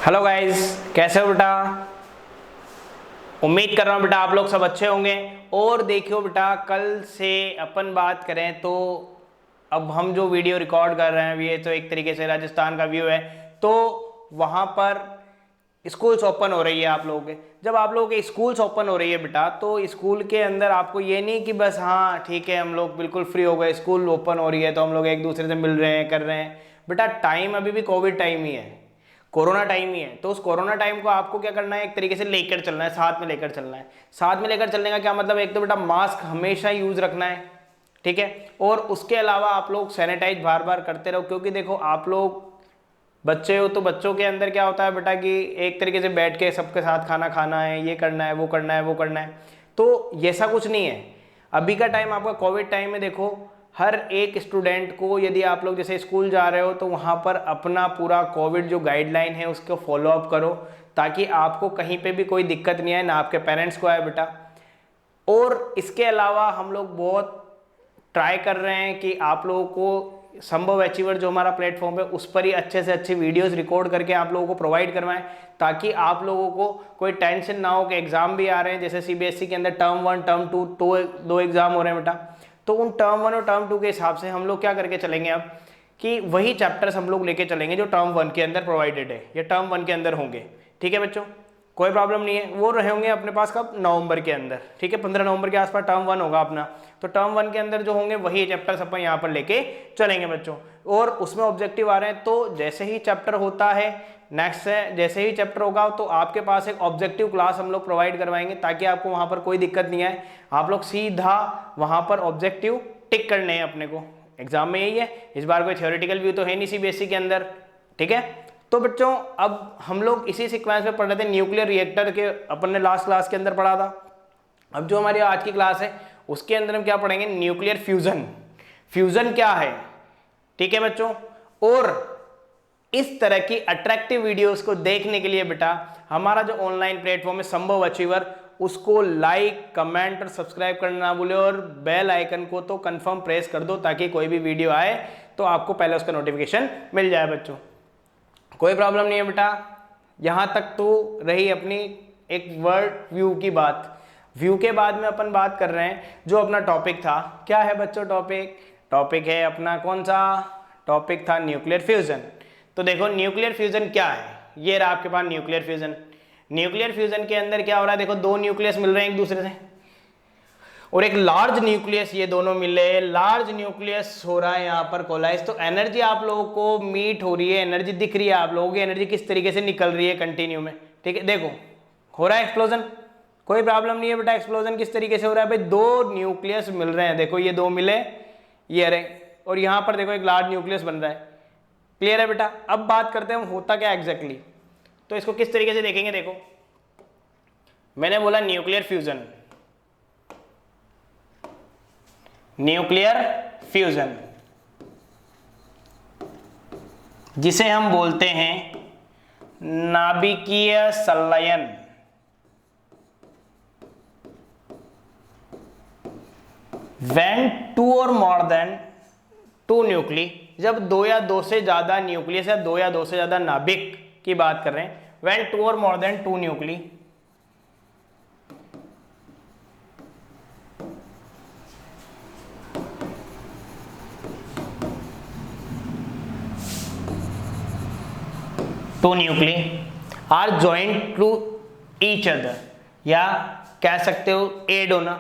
Hello guys, कैसे हो बेटा। उम्मीद कर रहा हूँ बेटा आप लोग सब अच्छे होंगे। और देखियो बेटा, कल से अपन बात करें तो अब हम जो वीडियो रिकॉर्ड कर रहे हैं ये तो एक तरीके से राजस्थान का व्यू है। तो वहाँ पर स्कूल्स ओपन हो रही है आप लोगों के। जब आप लोगों के स्कूल्स ओपन हो रही है बेटा, तो स्कूल के अंदर आपको ये नहीं कि बस हाँ ठीक है हम लोग बिल्कुल फ्री हो गए, स्कूल ओपन हो रही है तो हम लोग एक दूसरे से मिल रहे हैं कर रहे हैं। बेटा टाइम अभी भी कोविड टाइम ही है, कोरोना टाइम ही है। तो उस कोरोना टाइम को आपको क्या करना है, एक तरीके से लेकर चलना है, साथ में लेकर चलना है। साथ में लेकर चलने का क्या मतलब, एक तो बेटा मास्क हमेशा यूज रखना है, ठीक है। और उसके अलावा आप लोग सैनिटाइज बार बार करते रहो, क्योंकि देखो आप लोग बच्चे हो तो बच्चों के अंदर क्या होता है बेटा कि एक तरीके से बैठ के सबके साथ खाना खाना है, ये करना है वो करना है वो करना है। तो ऐसा कुछ नहीं है। अभी का टाइम आपका कोविड टाइम में देखो, हर एक स्टूडेंट को यदि आप लोग जैसे स्कूल जा रहे हो तो वहाँ पर अपना पूरा कोविड जो गाइडलाइन है उसको फॉलो अप करो, ताकि आपको कहीं पे भी कोई दिक्कत नहीं आए, ना आपके पेरेंट्स को आए बेटा। और इसके अलावा हम लोग बहुत ट्राई कर रहे हैं कि आप लोगों को संभव अचीवर जो हमारा प्लेटफॉर्म है उस पर ही अच्छे से अच्छी वीडियोस रिकॉर्ड करके आप लोगों को प्रोवाइड करवाएं, ताकि आप लोगों को कोई टेंशन ना हो कि एग्जाम भी आ रहे हैं। जैसे सीबीएसई के अंदर टर्म 1 टर्म 2 दो एग्जाम हो रहे हैं बेटा, तो उन टर्म 1 और टर्म 2 के हिसाब से हम लोग क्या करके चलेंगे अब कि वही चैप्टर्स हम लोग लेके चलेंगे जो टर्म 1 के अंदर प्रोवाइडेड है या टर्म 1 के अंदर होंगे, ठीक है बच्चों। कोई प्रॉब्लम नहीं है, वो रहेंगे अपने पास कब, नवंबर के अंदर, ठीक है। 15 नवंबर के आसपास टर्म 1 होगा अपना, तो टर्म 1 के अंदर जो होंगे वही चैप्टर्स अपन यहाँ पर लेके चलेंगे बच्चों। और उसमें ऑब्जेक्टिव आ रहे हैं, तो जैसे ही चैप्टर होता है नेक्स्ट से, जैसे ही चैप्टर होगा तो आपके पास एक ऑब्जेक्टिव क्लास हम लोग प्रोवाइड करवाएंगे, ताकि आपको वहाँ पर कोई दिक्कत नहीं आए। आप लोग सीधा वहाँ पर ऑब्जेक्टिव टिक करने हैं अपने को। एग्जाम में यही है, इस बार कोई थ्योरेटिकल व्यू तो है नहीं सीबीएसई के अंदर, ठीक है। तो बच्चों अब हम लोग इसी सीक्वेंस में पढ़ रहे थे न्यूक्लियर रिएक्टर के, अपन ने लास्ट क्लास के अंदर पढ़ा था। अब जो हमारी आज की क्लास है उसके अंदर हम क्या पढ़ेंगे, न्यूक्लियर फ्यूजन। फ्यूजन क्या है, ठीक है बच्चों। और इस तरह की अट्रैक्टिव वीडियोस को देखने के लिए बेटा हमारा जो ऑनलाइन प्लेटफॉर्म है संभव अचीवर, उसको लाइक कमेंट और सब्सक्राइब करना ना भूले, और बेल आइकन को तो कंफर्म प्रेस कर दो, ताकि कोई भी वीडियो आए तो आपको पहले उसका नोटिफिकेशन मिल जाए बच्चों। कोई प्रॉब्लम नहीं है बेटा। यहां तक तो रही अपनी एक वर्ड व्यू की बात। व्यू के बाद में अपन बात कर रहे हैं जो अपना टॉपिक था। क्या है बच्चों टॉपिक, टॉपिक है अपना कौन सा, टॉपिक था न्यूक्लियर फ्यूजन। तो देखो न्यूक्लियर फ्यूजन क्या है, ये रहा आपके पास न्यूक्लियर फ्यूजन। न्यूक्लियर फ्यूजन के अंदर क्या हो रहा है, देखो दो न्यूक्लियस मिल रहे हैं एक दूसरे से, और एक लार्ज न्यूक्लियस, ये दोनों मिले, लार्ज न्यूक्लियस हो रहा है यहाँ पर कोलाइज। तो एनर्जी आप लोगों को मीट हो रही है, एनर्जी दिख रही है आप लोगों की, एनर्जी किस तरीके से निकल रही है कंटिन्यू में, ठीक है। देखो हो रहा है एक्सप्लोजन, कोई प्रॉब्लम नहीं है बेटा। एक्सप्लोजन किस तरीके से हो रहा है भाई, दो न्यूक्लियस मिल रहे हैं, देखो ये दो मिले, ये रहे, और यहाँ पर देखो एक लार्ज न्यूक्लियस बन रहा है। क्लियर है बेटा। अब बात करते हैं होता क्या एग्जैक्टली, तो इसको किस तरीके से देखेंगे। देखो मैंने बोला न्यूक्लियर फ्यूजन, न्यूक्लियर फ्यूजन जिसे हम बोलते हैं नाभिकीय संलयन। When two or more than two nuclei, जब दो या दो से ज्यादा न्यूक्लियस या दो या दो से ज्यादा नाभिक की बात कर रहे हैं, when two or more than two nuclei two nuclei are joint to each other, या कह सकते हो एड होना,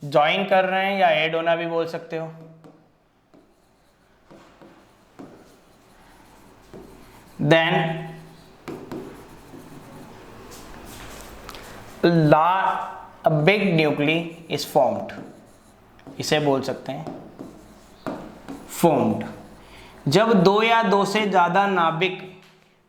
ज्वाइन कर रहे हैं या एड होना भी बोल सकते हो। Then a big nuclei is formed, इसे बोल सकते हैं फॉर्म्ड। जब दो या दो से ज्यादा नाभिक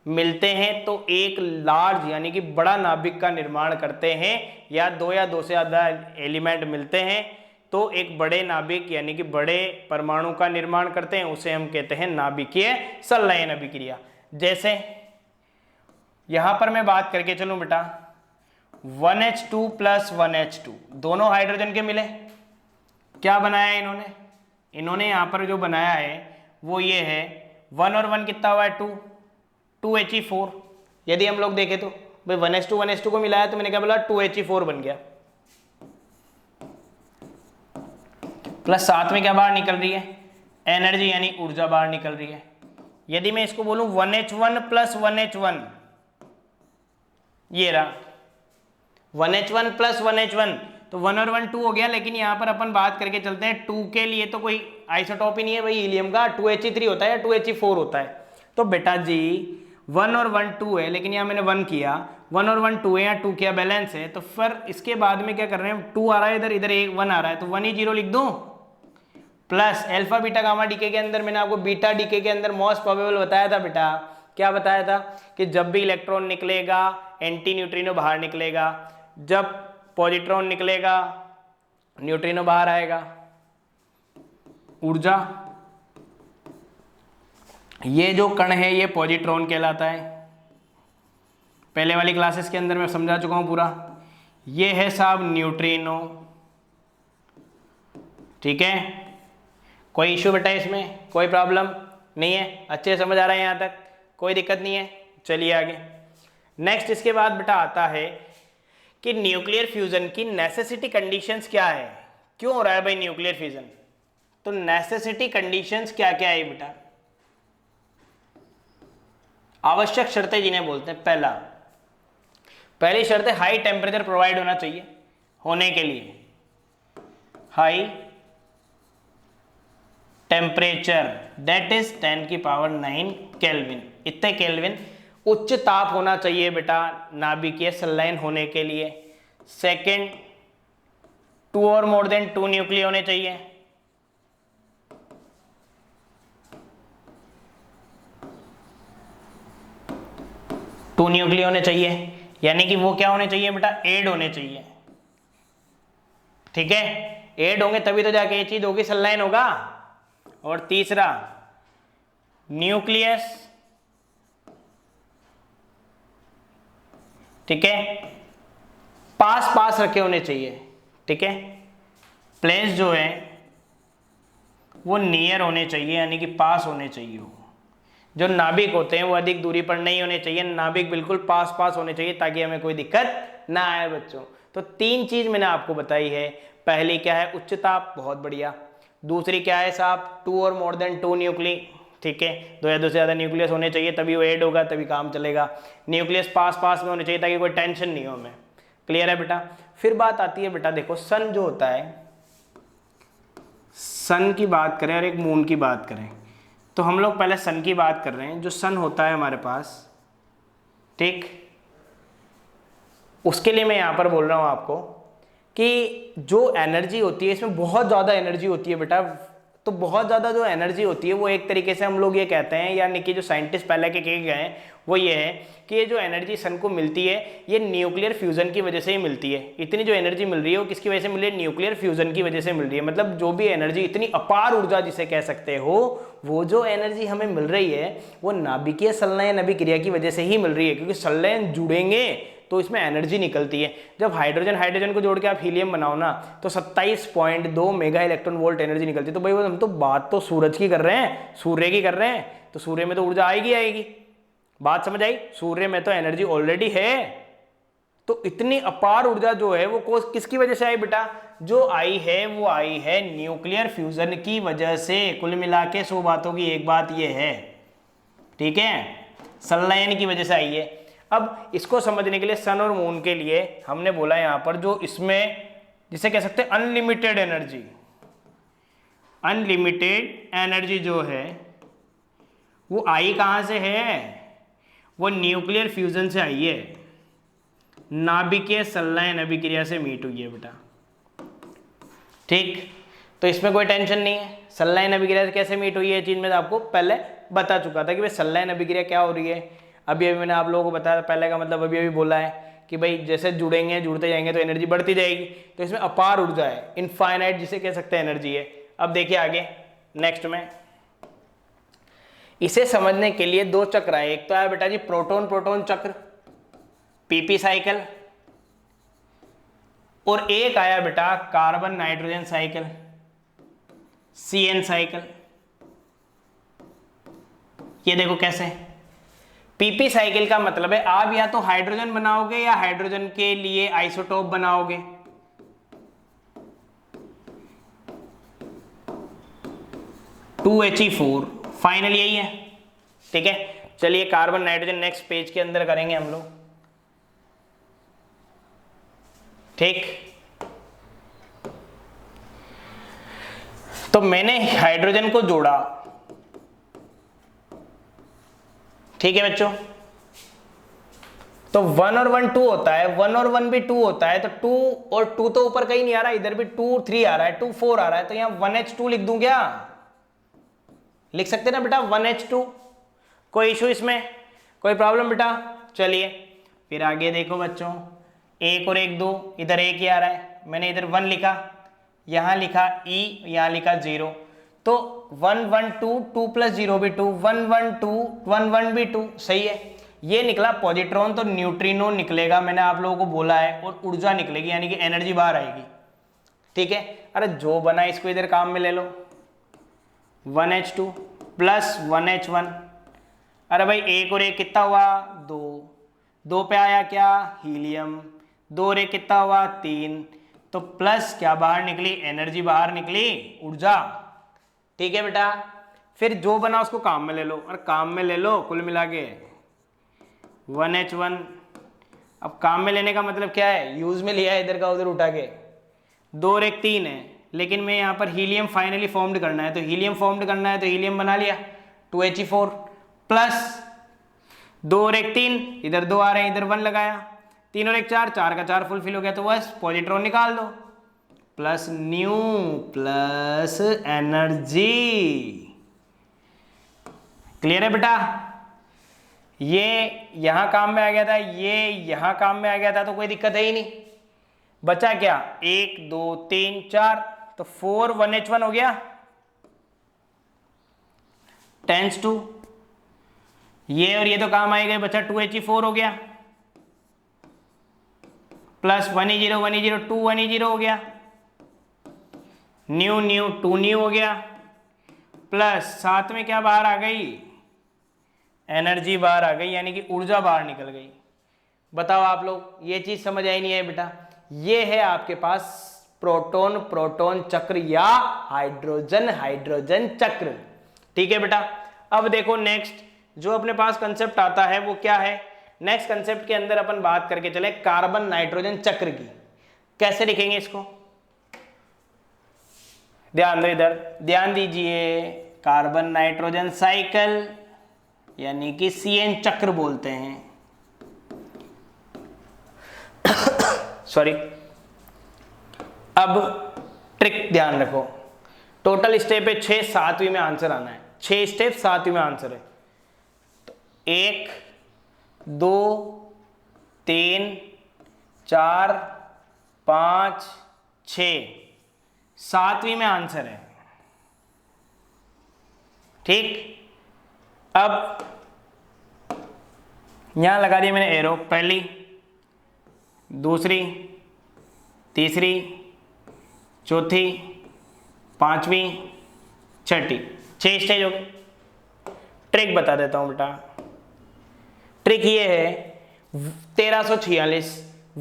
मिलते हैं तो एक लार्ज यानी कि बड़ा नाभिक का निर्माण करते हैं, या दो से ज्यादा एलिमेंट मिलते हैं तो एक बड़े नाभिक यानी कि बड़े परमाणु का निर्माण करते हैं, उसे हम कहते हैं नाभिकीय संलयन अभिक्रिया। जैसे यहां पर मैं बात करके चलूं बेटा, 1H2 + 1H2 दोनों हाइड्रोजन के मिले, क्या बनाया है इन्होंने, इन्होंने यहां पर जो बनाया है वो ये है, 1 और 1 कितना हुआ है 2, 2He4, यदि हम लोग देखें तो भाई 1s2 को मिलाया तो मैंने क्या बोला 2He4 बन गया, प्लस साथ में क्या बाहर निकल रही है, एनर्जी यानी ऊर्जा बाहर निकल रही है। यदि मैं इसको बोलूं 1H1 प्लस 1H1, ये रहा 1H1 प्लस 1H1, तो 1 और 1 2 हो गया। लेकिन यहां पर अपन बात करके चलते हैं 2 के लिए, तो कोई आइसोटॉप ही नहीं है भाई हीलियम का, 2He3 होता है या 2He4 होता है। तो बेटा जी 1 और 1 2 है, लेकिन यहाँ मैंने 1 किया, 1 और 1 2 है, या 2 किया बैलेंस है, तो फिर इसके बाद में क्या कर रहे हैं, 2 आ रहा है इधर, इधर 1 आ रहा है, तो 1E0 लिख दूं, plus alpha beta gamma decay के अंदर मैंने आपको बीटा डीके के अंदर मोस्ट प्रोबेबल बताया था बेटा, क्या बताया था कि जब भी इलेक्ट्रॉन निकलेगा एंटी न्यूट्रिनो बाहर निकलेगा, जब पॉजिट्रॉन निकलेगा न्यूट्रिनो बाहर आएगा। ऊर्जा, ये जो कण है ये पॉजिट्रॉन कहलाता है, पहले वाली क्लासेस के अंदर मैं समझा चुका हूं पूरा। ये है साहब न्यूट्रिनो, ठीक है, कोई इश्यू बेटा इसमें, कोई प्रॉब्लम नहीं है, अच्छे समझ आ रहा है यहाँ तक, कोई दिक्कत नहीं है। चलिए आगे नेक्स्ट, इसके बाद बेटा आता है कि न्यूक्लियर फ्यूजन की नेसेसिटी कंडीशंस क्या है, क्यों हो रहा है भाई न्यूक्लियर फ्यूजन। तो नेसेसिटी कंडीशंस क्या क्या है बेटा, आवश्यक शर्तें जिन्हें बोलते हैं। पहली शर्त है हाई टेम्परेचर प्रोवाइड होना चाहिए, होने के लिए high temperature, that is 10⁹ kelvin, इतने केल्विन उच्च ताप होना चाहिए बेटा नाभिकीय संलयन होने के लिए। सेकंड, 2 और मोर देन 2 न्यूक्लिय होने चाहिए। टू न्यूक्लिय होने चाहिए, यानी कि वो क्या होने चाहिए बेटा, एड होने चाहिए, ठीक है, एड होंगे तभी तो जाके ये चीज होगी, संलयन होगा। और तीसरा, न्यूक्लियस, ठीक है, पास पास रखे होने चाहिए, ठीक है, प्लेस जो है वो नियर होने चाहिए, यानी कि पास होने चाहिए। वो जो नाभिक होते हैं वो अधिक दूरी पर नहीं होने चाहिए, नाभिक बिल्कुल पास पास होने चाहिए ताकि हमें कोई दिक्कत ना आए बच्चों। तो 3 चीज मैंने आपको बताई है। पहली क्या है, उच्च ताप, बहुत बढ़िया। दूसरी क्या है साहब, 2 और मोर देन 2 न्यूक्ली, ठीक है, 2 या 2 से ज़्यादा न्यूक्लियस होने चाहिए, तभी वो ऐड होगा, तभी काम चलेगा। न्यूक्लियस पास पास में होने चाहिए ताकि कोई टेंशन नहीं हो हमें। क्लियर है बेटा। फिर बात आती है बेटा, देखो सन जो होता है, सन की बात करें और एक मून की बात करें, तो हम लोग पहले सन की बात कर रहे हैं। जो सन होता है हमारे पास, ठीक, उसके लिए मैं यहाँ पर बोल रहा हूँ आपको कि जो एनर्जी होती है इसमें बहुत ज़्यादा एनर्जी होती है बेटा। तो बहुत ज़्यादा जो एनर्जी होती है वो एक तरीके से हम लोग ये कहते हैं, यानी कि जो साइंटिस्ट पहले के कहे गए हैं वो ये है कि ये जो एनर्जी सन को मिलती है ये न्यूक्लियर फ्यूजन की वजह से ही मिलती है। इतनी जो एनर्जी मिल रही है वो किसकी वजह से मिल रही है, न्यूक्लियर फ्यूजन की वजह से मिल रही है। मतलब जो भी एनर्जी, इतनी अपार ऊर्जा जिसे कह सकते हो, वो जो एनर्जी हमें मिल रही है वो नाभिकीय संलयन अभिक्रिया की वजह से ही मिल रही है, क्योंकि संलयन जुड़ेंगे तो इसमें एनर्जी निकलती है। जब हाइड्रोजन को जोड़ के आप हीलियम बनाओ ना तो 27.2 मेगा इलेक्ट्रॉन वोल्ट एनर्जी निकलती है। तो भाई हम तो बात तो सूरज की कर रहे हैं, सूर्य की कर रहे हैं, तो सूर्य में तो ऊर्जा आएगी। बात समझ आई, सूर्य में तो एनर्जी ऑलरेडी है। तो इतनी अपार ऊर्जा जो है वो किसकी वजह से आई बेटा, जो आई है वो आई है न्यूक्लियर फ्यूजन की वजह से। कुल मिला के 100 बातों की एक बात ये है, ठीक है, संलयन की वजह से आई है। अब इसको समझने के लिए सन और मून के लिए हमने बोला यहां पर जो इसमें जिसे कह सकते हैं अनलिमिटेड एनर्जी, अनलिमिटेड एनर्जी जो है वो आई कहां से है, वो न्यूक्लियर फ्यूजन से आई है, नाभिकीय संलयन अभिक्रिया से मीट हुई है बेटा, ठीक। तो इसमें कोई टेंशन नहीं है। संलयन अभिक्रिया से कैसे मीट हुई है, चीज मैं आपको पहले बता चुका था कि भाई संलयन अभिक्रिया क्या हो रही है। अभी मैंने आप लोगों को बताया, पहले का मतलब अभी बोला है कि भाई जैसे जुड़ेंगे, जुड़ते जाएंगे तो एनर्जी बढ़ती जाएगी। तो इसमें अपार ऊर्जा है, इनफाइनाइट जिसे कह सकते हैं एनर्जी है। अब देखिए आगे नेक्स्ट में, इसे समझने के लिए 2 चक्र है। एक तो है बेटा जी प्रोटॉन प्रोटॉन चक्र, पीपी साइकिल, और एक आया बेटा carbon nitrogen cycle, CN cycle. ये देखो कैसे, पीपी साइकिल का मतलब है आप या तो हाइड्रोजन बनाओगे या हाइड्रोजन के लिए आइसोटोप बनाओगे। (2He4) फाइनल यही है। ठीक है, चलिए कार्बन नाइट्रोजन नेक्स्ट पेज के अंदर करेंगे हम लोग। ठीक, तो मैंने हाइड्रोजन को जोड़ा। ठीक है बच्चों, तो 1 और 1 2 होता है, 1 और 1 भी 2 होता है, तो 2 और 2 तो ऊपर कहीं नहीं आ रहा, इधर भी 2 3 आ रहा है, 2 4 आ रहा है, तो यहां 1H2 लिख दूं क्या? लिख सकते ना बेटा 1H2, कोई इशू इसमें, कोई प्रॉब्लम बेटा? चलिए फिर आगे देखो बच्चों, 1 और 1 2, इधर 1 ही आ रहा है, मैंने इधर 1 लिखा, यहां लिखा E, यहां लिखा 0, तो 1 1 2, 2 प्लस 0 भी 2, 1 1 2, 1 1 भी 2, सही है। ये निकला पॉजिट्रॉन, तो न्यूट्रिनो निकलेगा, मैंने आप लोगों को बोला है, और ऊर्जा निकलेगी यानी कि एनर्जी बाहर आएगी। ठीक है, अरे जो बना इसको इधर काम में ले लो, 1H2 प्लस 1H1, अरे भाई 1 और 1 कितना हुआ? 2, 2 पे आया क्या? हीलियम, 2 और 1 कितना हुआ? 3, तो प्लस क्या बाहर निकली? एनर्जी बाहर निकली, ऊर्जा। ठीक है बेटा, फिर जो बना उसको काम में ले लो, और काम में ले लो कुल मिला के 1H1। अब काम में लेने का मतलब क्या है? यूज में लिया है इधर का उधर उठा के, 2 और 1 3 है, लेकिन मैं यहाँ पर हीलियम फाइनली फॉर्म्ड करना है, तो हीलियम फॉर्म्ड करना है, तो हीलियम बना लिया 2He4 प्लस 2 और 1 3, इधर 2 आ रहे हैं, इधर 1 लगाया, 3 और 1 4, 4 का 4 फुलफिल हो गया, तो बस पॉजिट्रॉन निकाल दो, plus new plus energy. Clear है बेटा? ये यहां काम में आ गया था, ये यहां काम में आ गया था, तो कोई दिक्कत है ही नहीं। बचा क्या? 1 2 3 4, तो 4 1H1 हो गया, (10)2, ये और ये तो काम आएगा, बचा 2He4 हो गया, प्लस 1E0 1E0 2 1E0 हो गया, न्यू न्यू 2 न्यू हो गया, प्लस साथ में क्या बाहर आ गई? एनर्जी बाहर आ गई, यानी कि ऊर्जा बाहर निकल गई। बताओ आप लोग, ये चीज समझ आई नहीं है बेटा? ये है आपके पास प्रोटॉन प्रोटॉन चक्र या हाइड्रोजन हाइड्रोजन चक्र। ठीक है बेटा, अब देखो नेक्स्ट जो अपने पास कंसेप्ट आता है वो क्या है? नेक्स्ट कंसेप्ट के अंदर अपन बात करके चले कार्बन नाइट्रोजन चक्र की। कैसे लिखेंगे इसको? ध्यान दो, इधर ध्यान दीजिए, कार्बन नाइट्रोजन साइकिल यानी कि CN चक्र बोलते हैं। सॉरी, अब ट्रिक ध्यान रखो, टोटल स्टेप है 6, 7वीं में आंसर आना है, 6 स्टेप 7वीं में आंसर है। तो 1 2 3 4 5 6, 7वीं में आंसर है। ठीक, अब यहां लगा दिया मैंने एरो, पहली दूसरी तीसरी चौथी पांचवी छठी, 6 स्टेज हो गए। ट्रिक बता देता हूं बेटा, ट्रिक ये है 1346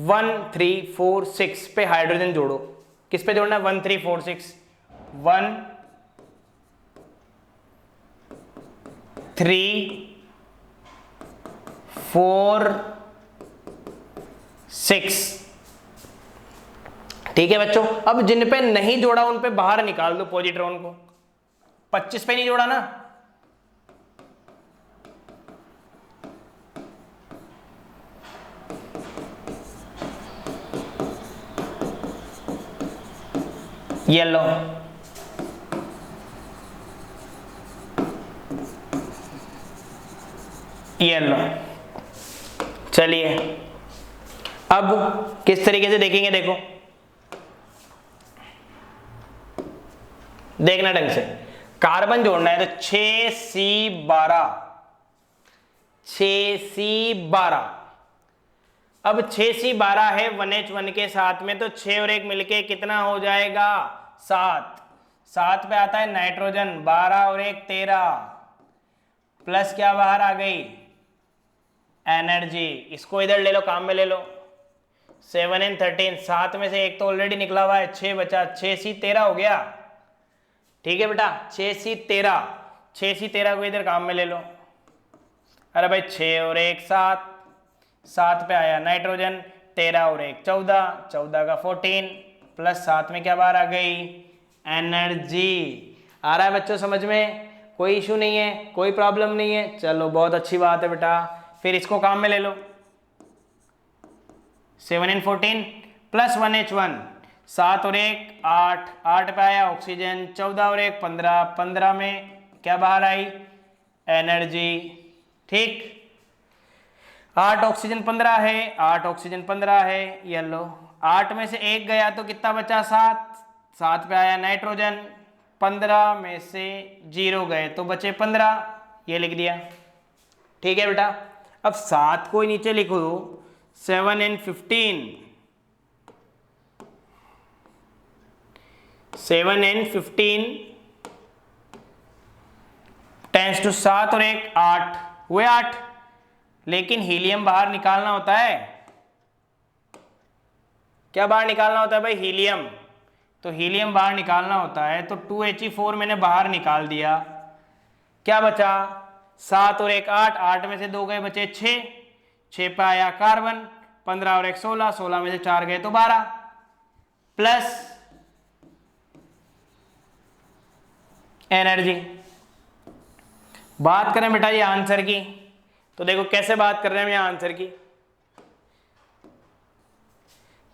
1 3 4 6 पे हाइड्रोजन जोड़ो। किस पे जोड़ना है? 1 3 4 6, 1 3 4 6। ठीक है बच्चों, अब जिन पे नहीं जोड़ा उन पे बाहर निकाल दो पॉजिट्रॉन को। 25 पे नहीं जोड़ा ना, येलो, येलो। चलिए अब किस तरीके से देखेंगे, देखो देखना ढंग से। कार्बन जोड़ना है तो 6C12, 6C12। अब 6C12 है 1H1 के साथ में, तो 6 और 1 मिलके कितना हो जाएगा? 7। 7 पे आता है नाइट्रोजन, 12 और 1 13, प्लस क्या बाहर आ गई? एनर्जी, इसको इधर ले लो, काम में ले लो। 7n13, 7 में से एक तो ऑलरेडी निकला हुआ है, 6 बचा, 6c13 हो गया। ठीक है बेटा, 6c13, 6c13 को इधर काम में ले लो। अरे भाई 6 और 1 7, 7 पे आया नाइट्रोजन, 13 और 1 14, 14 का 14 प्लस 7 में क्या बाहर आ गई, एनर्जी। आ रहा है बच्चों समझ में? कोई इशू नहीं है, कोई प्रॉब्लम नहीं है। चलो बहुत अच्छी बात है बेटा। फिर इसको काम में ले लो, 7n14 प्लस 1h1, 7 और 1 8, 8 पे आया ऑक्सीजन, 14 और 1 15, 15 में क्या बाहर आई, एनर्जी। ठीक, 8 ऑक्सीजन 15 है, 8 ऑक्सीजन 15 है, ये लो। 8 में से 1 गया तो कितना बचा, 7, 7 पे आया नाइट्रोजन, 15 में से 0 गए तो बचे 15, ये लिख दिया। ठीक है बेटा, अब 7 को नीचे लिखो, 7n15, 7n15 टेंस टू 7 और 1 8 हुए 8, लेकिन हीलियम बाहर निकालना होता है। क्या बाहर निकालना होता है भाई, हीलियम। तो हीलियम बाहर निकालना होता है, तो 2He4 मैंने बाहर निकाल दिया, क्या बचा, 7 और 1 8, 8 में से 2 गए बचे 6, 6 पे आया कार्बन, 15 और 1 16, 16 में से 4 गए तो 12 प्लस एनर्जी। बात करें बेटा ये आंसर की, तो देखो कैसे बात कर रहे हैं हम यहाँ आंसर की,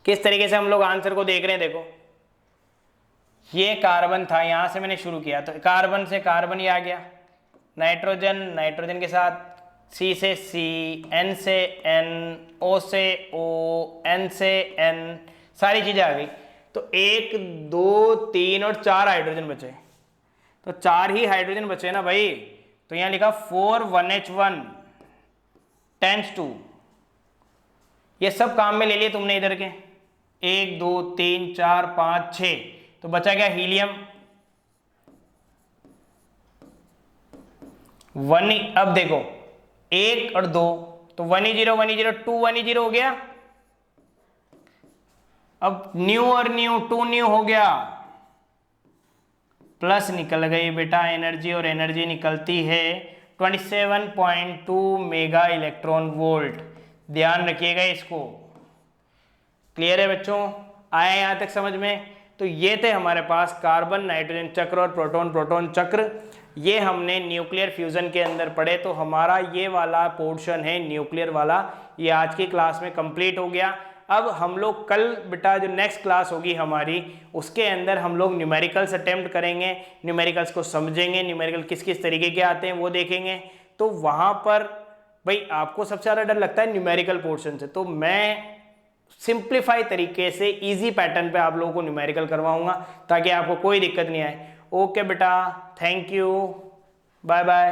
किस तरीके से हम लोग आंसर को देख रहे हैं। देखो ये कार्बन था, यहां से मैंने शुरू किया, तो कार्बन से कार्बन ही आ गया, नाइट्रोजन, नाइट्रोजन के साथ C से C, N से N, O से O, N से N, सारी चीजें आ गई। तो 1 2 3 और 4 हाइड्रोजन बचे, तो 4 ही हाइड्रोजन बचे ना भाई। तो यहां लिखा 4 1H1 टेंस टू, ये सब काम में ले लिए तुमने इधर के, 1 2 3 4 5 6, तो बचा क्या, हीलियम 1। अब देखो 1 और 2, तो 1E0 1E0 2 1E0 हो गया। अब न्यू और न्यू 2 न्यू हो गया, प्लस निकल गई बेटा एनर्जी, और एनर्जी निकलती है 27.2 मेगा इलेक्ट्रॉन वोल्ट। ध्यान रखिएगा इसको। क्लियर है बच्चों, आया यहां तक समझ में? तो ये थे हमारे पास कार्बन नाइट्रोजन चक्र और प्रोटॉन प्रोटॉन चक्र, ये हमने न्यूक्लियर फ्यूजन के अंदर पढ़े। तो हमारा ये वाला पोर्शन है न्यूक्लियर वाला, ये आज की क्लास में कंप्लीट हो गया। अब हम लोग कल बेटा जो नेक्स्ट क्लास होगी हमारी, उसके अंदर हम लोग न्यूमेरिकल्स अटेम्प्ट करेंगे, न्यूमेरिकल्स को समझेंगे, न्यूमेरिकल किस किस तरीके के आते हैं वो देखेंगे। तो वहाँ पर भाई आपको सबसे ज़्यादा डर लगता है न्यूमेरिकल पोर्शन से, तो मैं सिंप्लीफाई तरीके से इजी पैटर्न पे आप लोगों को न्यूमेरिकल करवाऊंगा ताकि आपको कोई दिक्कत नहीं आए। ओके बेटा, थैंक यू, बाय बाय।